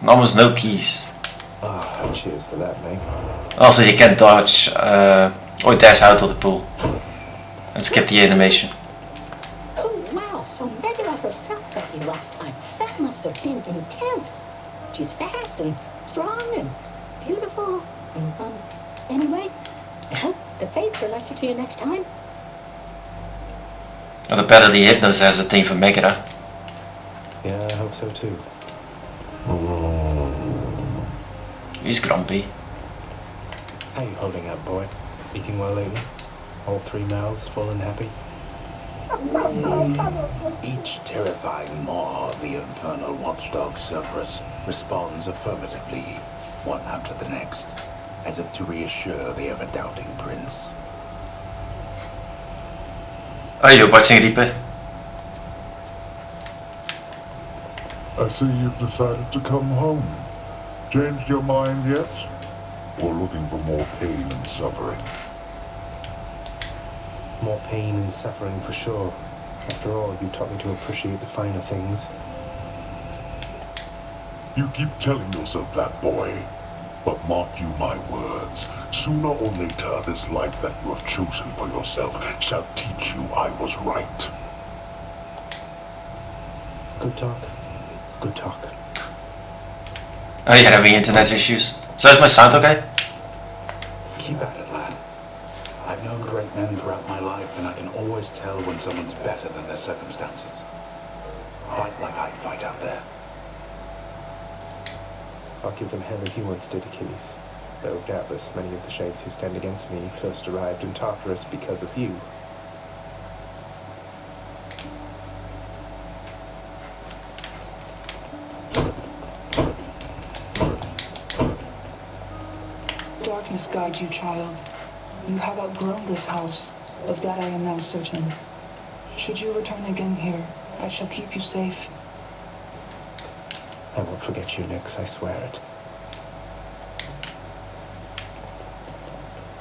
And almost no keys. Ah, cheers for that, Meg. Also, you can dodge or dash out of the pool and skip the animation. Oh, wow, so Megara herself got you last time. That must have been intense. She's fast and strong and beautiful. Anyway, I hope the fates are nicer to you next time. Well, apparently Hypnos has a thing for Megara. Yeah, I hope so too. He's grumpy. How you holding up, boy? Eating well lately? All three mouths full and happy? Each terrifying maw of the infernal watchdog Cerberus responds affirmatively, one after the next, as if to reassure the ever-doubting prince. Are you watching Reaper? I see you've decided to come home. Changed your mind yet? Or looking for more pain and suffering? More pain and suffering for sure. After all, you taught me to appreciate the finer things. You keep telling yourself that, boy. But mark you my words, sooner or later this life that you have chosen for yourself shall teach you I was right. Good talk. Good talk. Oh, you're having internet issues. So is my sound okay? Keep at it, lad. I've known great men throughout my life, and I can always tell when someone's better than their circumstances. Fight like I'd fight out there. I'll give them hell as you once did, Achilles. Though doubtless many of the shades who stand against me first arrived in Tartarus because of you. Darkness guide you, child. You have outgrown this house. Of that I am now certain. Should you return again here, I shall keep you safe. I won't forget you, Nyx, I swear it.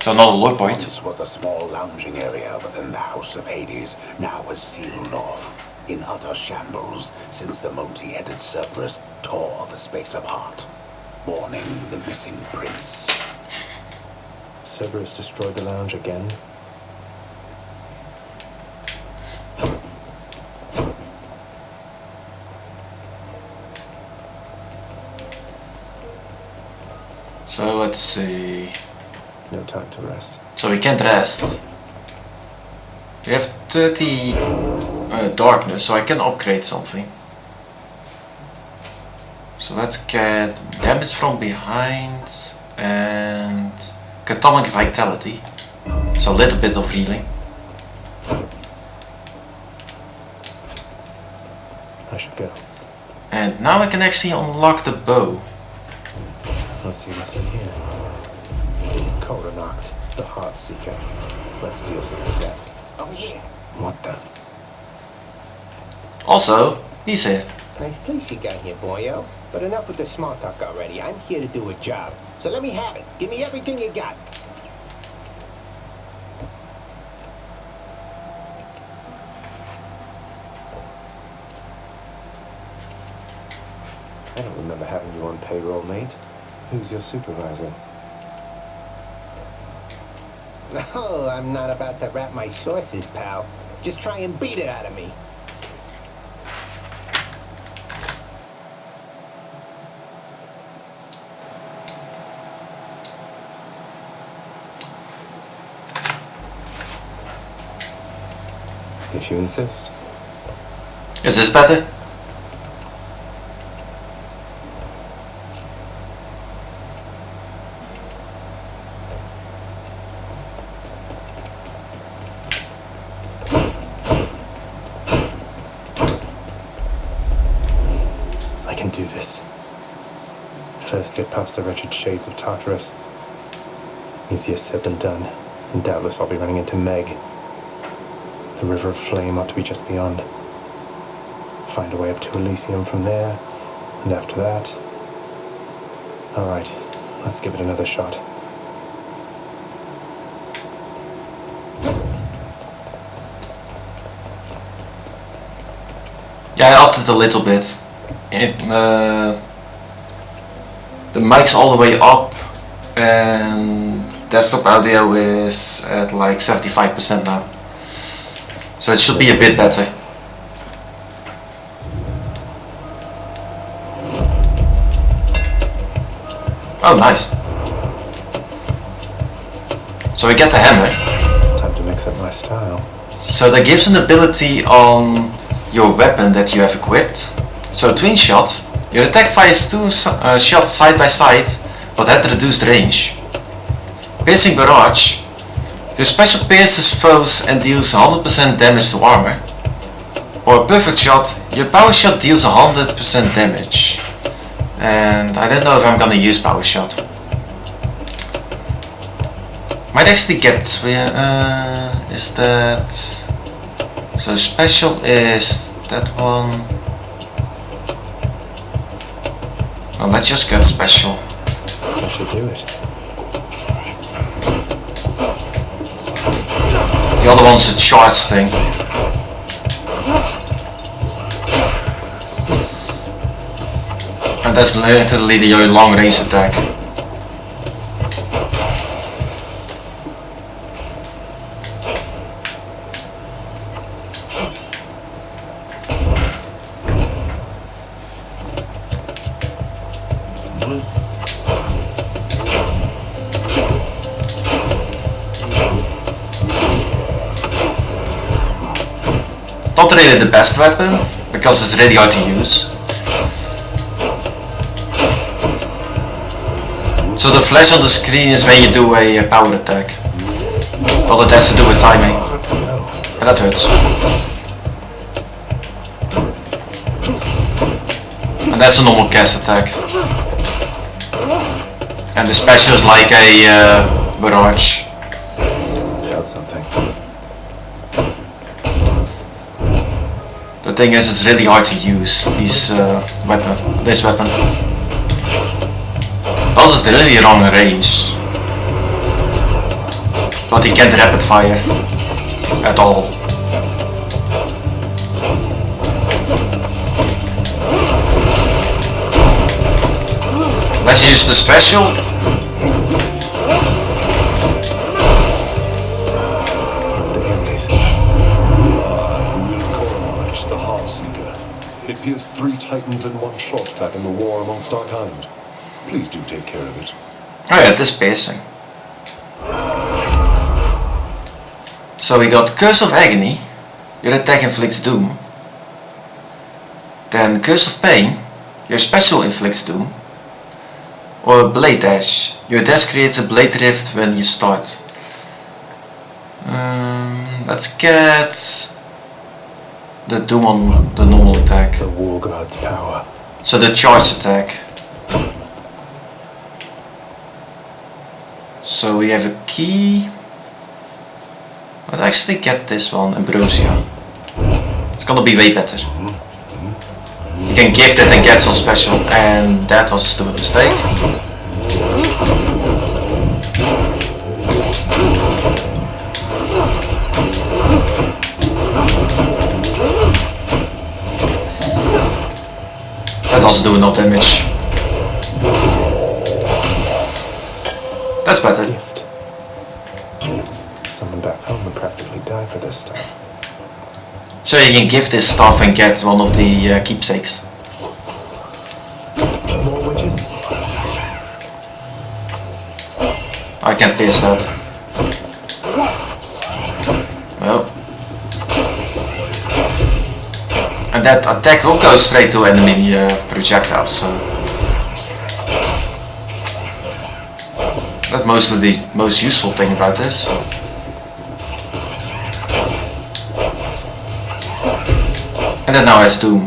So another lore point. This was a small lounging area within the House of Hades, now is sealed off, in utter shambles, since the multi-headed Cerberus tore the space apart, warning the missing prince. Cerberus destroyed the lounge again. So let's see. No time to rest. So we can't rest. We have 30 darkness, so I can upgrade something. So let's get damage from behind and atomic vitality. So a little bit of healing. I should go. And now I can actually unlock the bow. Let's see what's in here. Coronach, the Heart Seeker. Let's deal some depths. Oh yeah. What the? Also, he's here. Nice place you got here, boyo. But enough with the small talk already. I'm here to do a job. So let me have it. Give me everything you got. I don't remember having you on payroll, mate. Who's your supervisor? Oh, I'm not about to wrap my sources, pal. Just try and beat it out of me. If you insist. Is this better? I can do this. First get past the wretched shades of Tartarus. Easier said than done, and doubtless I'll be running into Meg. The River of Flame ought to be just beyond. Find a way up to Elysium from there, and after that... Alright, let's give it another shot. Yeah, I upped it a little bit. mic's all the way up and desktop audio is at like 75% now. So it should be a bit better. Oh, nice. So we get the hammer. Time to mix up my style. So that gives an ability on your weapon that you have equipped. So twin shot. Your attack fires two shots side by side, but at reduced range. Piercing barrage. Your special pierces foes and deals 100% damage to armor. Or perfect shot. Your power shot deals 100% damage. And I don't know if I'm gonna use power shot. Might actually get is that so special is that one. Well, let's just get special. That should do it. The other one's a charge thing. And that's literally your long range attack. Not really the best weapon, because it's really hard to use. So the flash on the screen is when you do a power attack. Well, it has to do with timing. And that hurts. And that's a normal cast attack. And the special is like a barrage. Felt something. The thing is, it's really hard to use this weapon. Plus it's really long range. But he can't rapid fire at all. Let's use the special. It pierced 3 titans in one shot back in the war amongst our kind. Please do take care of it. Oh yeah, this piercing. So we got Curse of Agony. Your attack inflicts doom. Then Curse of Pain. Your special inflicts doom. Or Blade Dash. Your dash creates a blade rift when you start. Let's get the doom on the normal attack. The War God's power. So the charge attack. So we have a key. Let's actually get this one, Ambrosia. It's gonna be way better. You can gift it and get some special, and that was a stupid mistake. That doesn't do enough damage. That's better. Gift. Someone back home would practically die for this stuff. So you can gift this stuff and get one of the keepsakes. More witches? I can't pierce that. Well. And that attack will go straight to enemy projectiles, so that's mostly the most useful thing about this. And then now has Doom.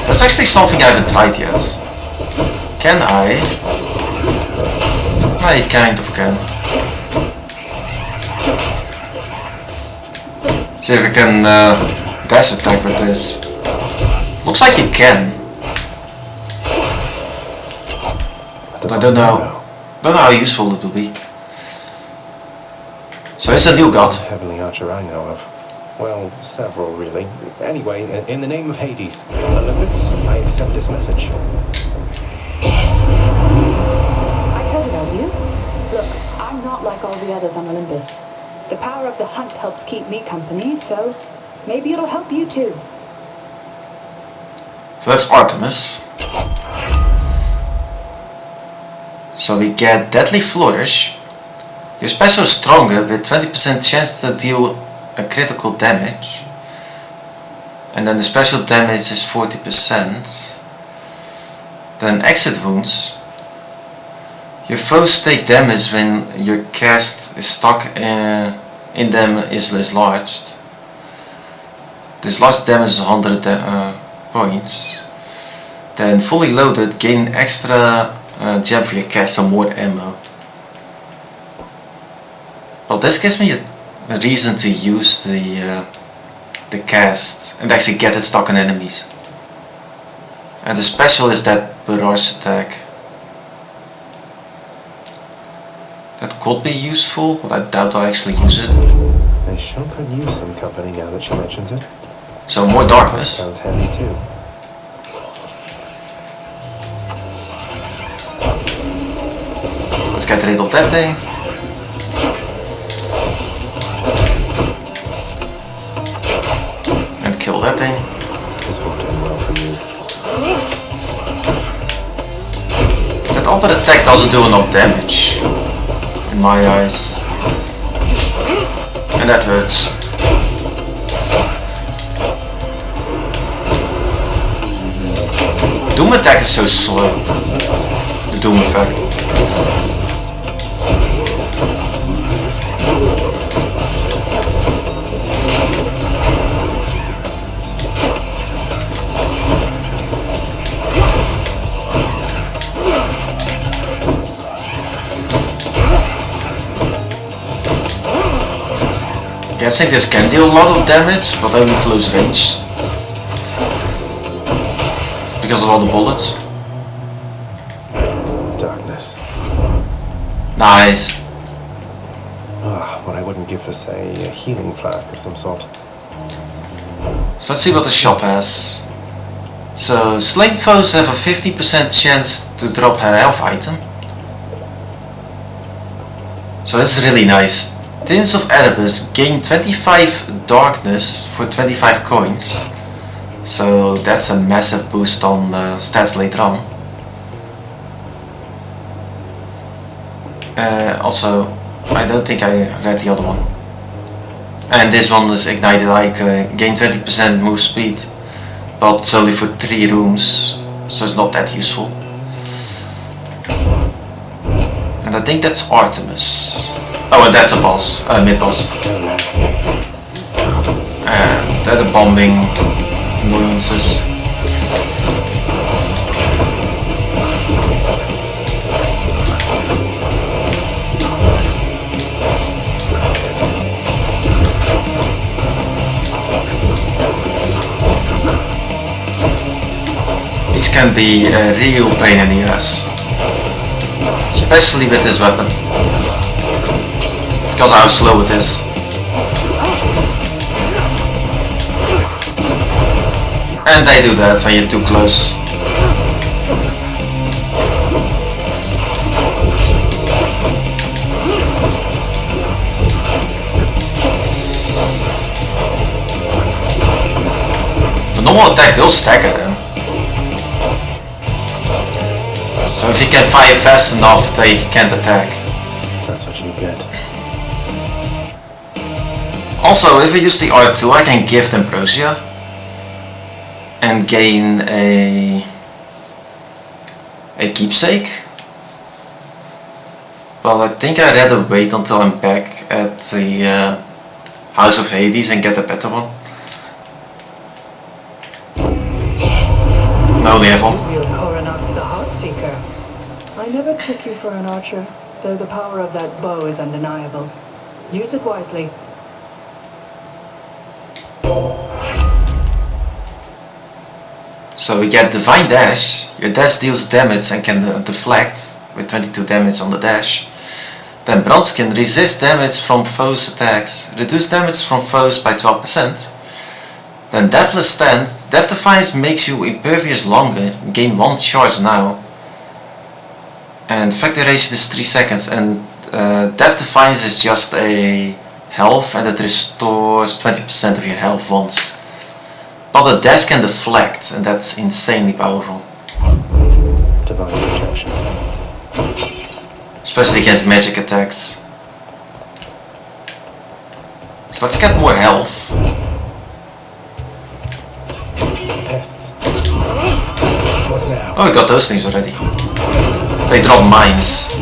That's actually something I haven't tried yet. Can I? I kind of can. See if I can dash attack with this. Looks like you can. But I don't know. Don't know how useful it will be. So it's a new god. Heavenly archer I know of. Well, several, really. Anyway, in the name of Hades, Olympus, I accept this message. I heard about you. Look, I'm not like all the others on Olympus. The power of the hunt helps keep me company, so maybe it'll help you too. So that's Artemis. So we get Deadly Flourish. Your special is stronger with 20% chance to deal a critical damage. And then the special damage is 40%. Then Exit Wounds. Your foes take damage when your cast is stuck in them is dislodged. Dislodged damage is 100 points. Then fully loaded, gain extra gem for your cast, some more ammo. Well, this gives me a reason to use the cast and actually get it stuck on enemies. And the special is that barrage attack. That could be useful, but I doubt I'll actually use it. I sure could use some company now that she mentions it. So more darkness. Sounds handy too. Let's get rid of that thing. And kill that thing. This won't end well for you. That other attack doesn't do enough damage, in my eyes. And that hurts. Doom attack is so slow. The Doom effect. Guessing this can deal a lot of damage, but only close range. Because of all the bullets. Darkness. Nice. What I wouldn't give for, say, a healing flask of some sort. So let's see what the shop has. So slain foes have a 50% chance to drop a health item. So that's really nice. Tins of Erebus gain 25 darkness for 25 coins. So that's a massive boost on stats later on. Also, I don't think I read the other one. And this one is ignited. I gain 20% move speed, but it's only for 3 rooms, so it's not that useful. And I think that's Artemis. Oh, and that's a boss, mid-boss. And they're the bombing annoyances. These can be a real pain in the ass. Especially with this weapon. Because how slow it is. And they do that when you're too close. The normal attack will stagger them. So if you can fire fast enough, they can't attack. That's what you get. Also, if I use the R2, I can gift Ambrosia and gain a keepsake. But I think I'd rather wait until I'm back at the House of Hades and get a better one. No, they have one. You're poor enough to the Heartseeker. I never took you for an archer, though the power of that bow is undeniable. Use it wisely. So we get Divine Dash. Your dash deals damage and can deflect with 22 damage on the dash. Then Bronze-Skin, resist damage from foes' attacks, reduce damage from foes by 12%. Then Deathless Stand, Death Defiance makes you impervious longer, gain 1 charge now. And effect duration is 3 seconds, and Death Defiance is just a health and it restores 20% of your health once. But the dash can deflect, and that's insanely powerful. Divine protection. Especially against magic attacks. So let's get more health. Pests. What now? Oh, we got those things already. They drop mines.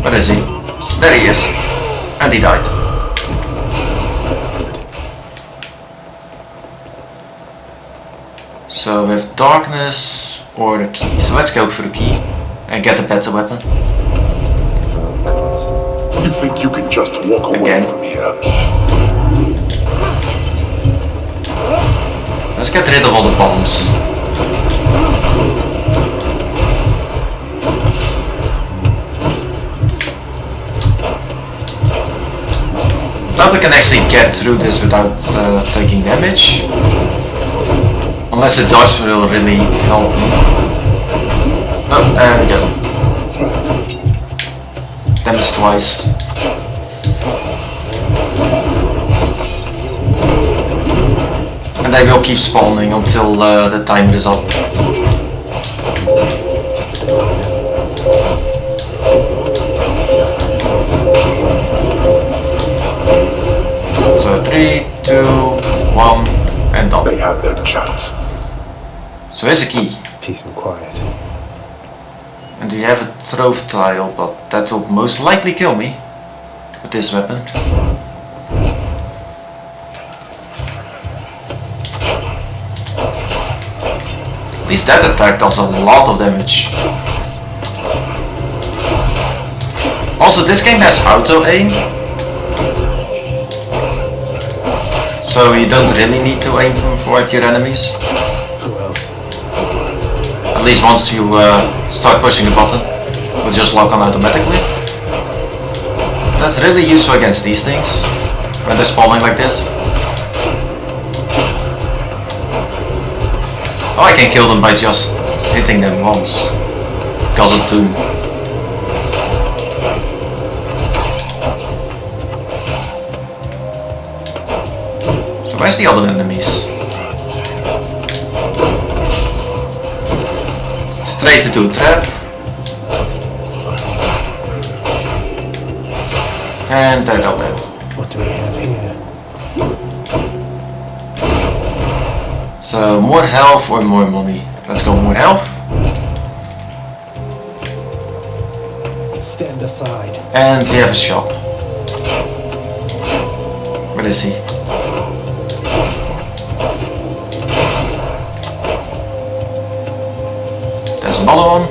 Where is he? There he is. And he died. That's good. So we have darkness or a key. So let's go for the key and get a better weapon. Oh god. You think you can just walk away Again. from here? Let's get rid of all the bombs. Now we can actually get through this without taking damage. Unless the dodge will really help me. Oh, there we go. Damage twice. And they will keep spawning until the timer is up. So 3, 2, 1, and done. They had their chance. So here's a key. Peace and quiet. And we have a trove tile, but that will most likely kill me with this weapon. At least that attack does a lot of damage. Also, this game has auto-aim, so you don't really need to aim for at your enemies. Who else? At least once you start pushing a button, it will just lock on automatically. That's really useful against these things, when they're spawning like this. Oh, I can kill them by just hitting them once, because of Doom. So where's the other enemies? Straight into a trap. And they're all dead. What do we have here? So more health or more money? Let's go more health. Stand aside. And we have a shop. Where is he? There's another one.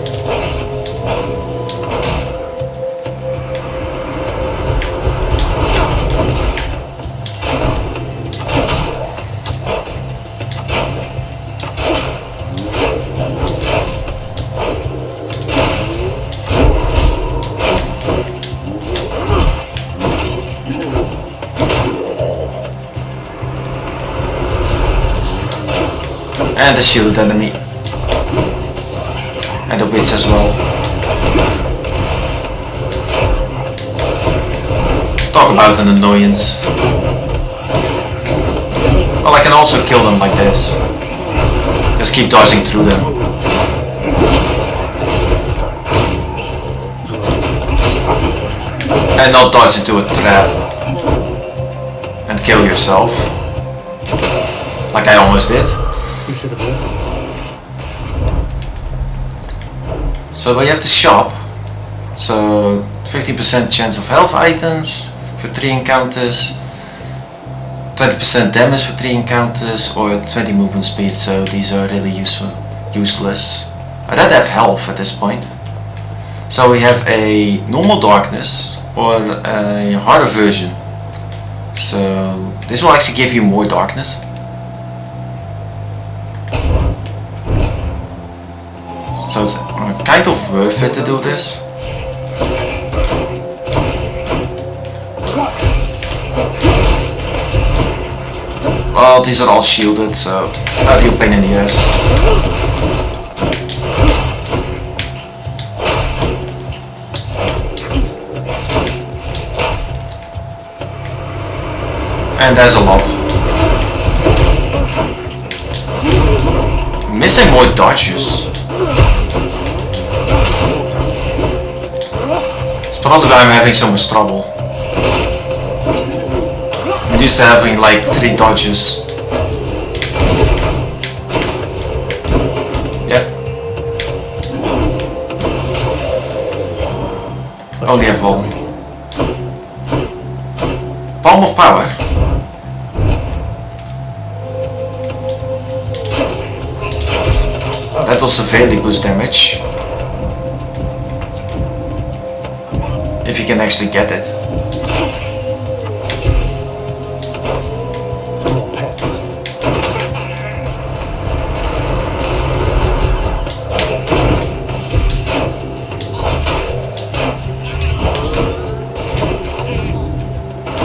And the shielded enemy. And the wits as well. Talk about an annoyance. Well, I can also kill them like this. Just keep dodging through them. And not dodge into a trap. And kill yourself. Like I almost did. You should have listened. So we have the shop. So 50% chance of health items for 3 encounters, 20% damage for 3 encounters, or 20 movement speed. So these are really useless. I'd rather have health at this point. So we have a normal darkness or a harder version. So this will actually give you more darkness. So it's kind of worth it to do this. Well, these are all shielded, so not a real pain in the ass. And there's a lot. Missing more dodges. It's probably why I'm having so much trouble. I'm used to having like 3 dodges. Yep. Only have 1. Palm of Power. That will severely boost damage. If you can actually get it. Pests.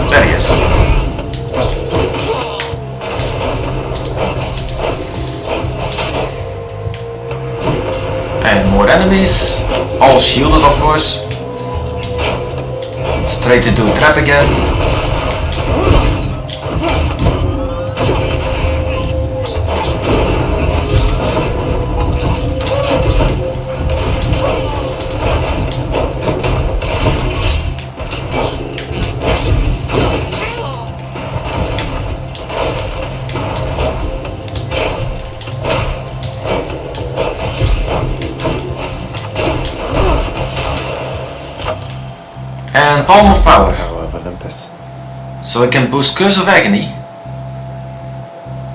There he is. And more enemies, all shielded of course. Straight into a trap again. And Palm of Power. So it can boost Curse of Agony.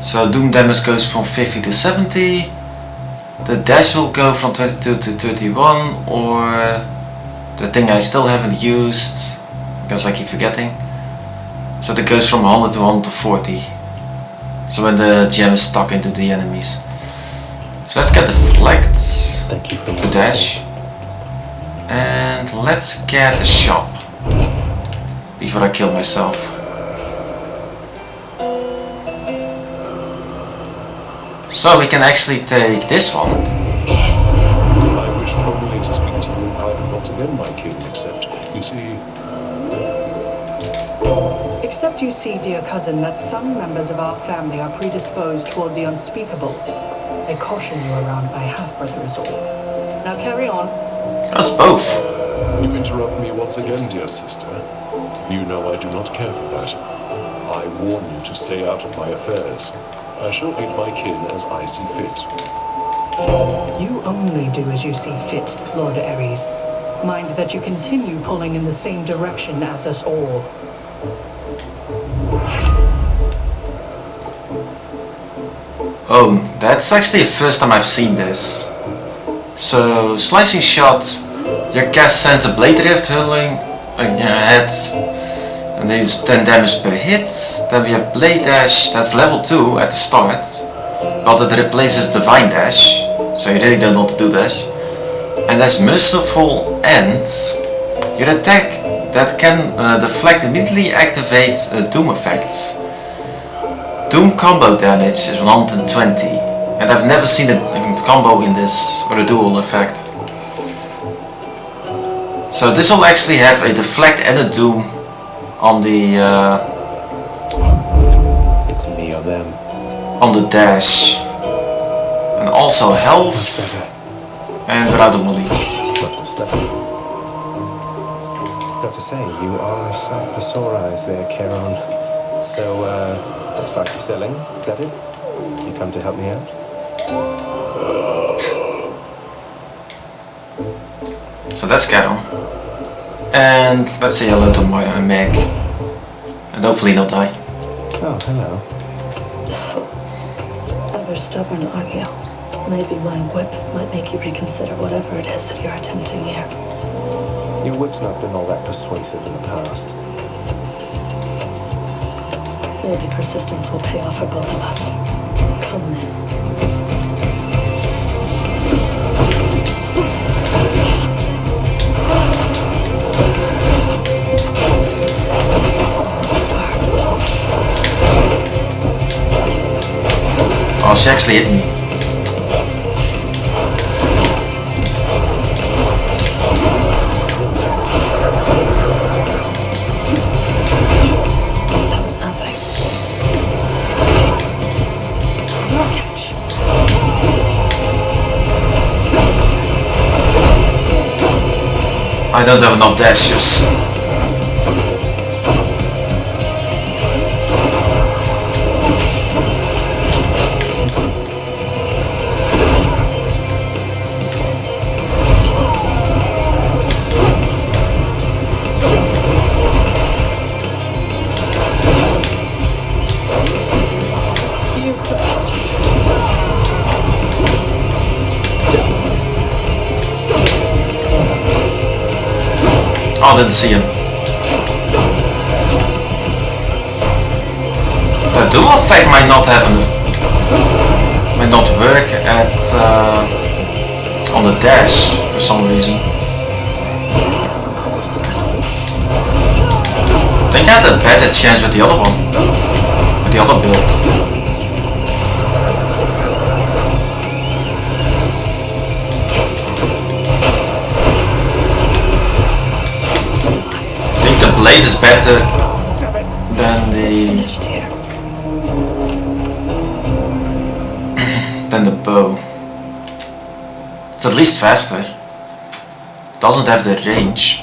So Doom damage goes from 50 to 70. The dash will go from 22 to 31, or the thing I still haven't used because I keep forgetting. So that goes from 100 to 140. So when the gem is stuck into the enemies. So let's get Deflect, Thank you for the dash, and let's get the shop before I kill myself. So we can actually take this one. I wished only to speak to you in private once again, my king, except, you see... Except you see, dear cousin, that some members of our family are predisposed toward the unspeakable. I caution you around my half-brother is all. Now carry on. That's both. You interrupt me once again, dear sister. You know I do not care for that. I warn you to stay out of my affairs. I shall aid my kin as I see fit. You only do as you see fit, Lord Ares. Mind that you continue pulling in the same direction as us all. Oh, that's actually the first time I've seen this. So, Slicing Shot, your cast sends a Blade Rift hurling ahead, and there's 10 damage per hit. Then we have Blade Dash, that's level 2 at the start, but it replaces Divine Dash, so you really don't want to do this. And there's Merciful End, your attack that can deflect immediately activate Doom effects. Doom combo damage is 120, and I've never seen a combo in this, or a dual effect. So this will actually have a deflect and a doom on the It's me or them. on the dash, and also health, and without the molly. Love to step. Got to say, you are a sight for sore eyes there, Charon. So, looks like you're selling. Is that it? You come to help me out? So that's Charon. And let's say hello to my Meg, and hopefully not die. Oh, hello. Ever stubborn, aren't you? Maybe my whip might make you reconsider whatever it is that you're attempting here. Your whip's not been all that persuasive in the past. Maybe persistence will pay off for both of us. Come then. Oh, she actually hit me. That was nothing. Catch. I don't have enough dashes. Oh, I didn't see him. The dual effect might not work at on the dash for some reason. I think I had a better chance with the other one, with the other build. The blade is better than the bow. It's at least faster. It doesn't have the range.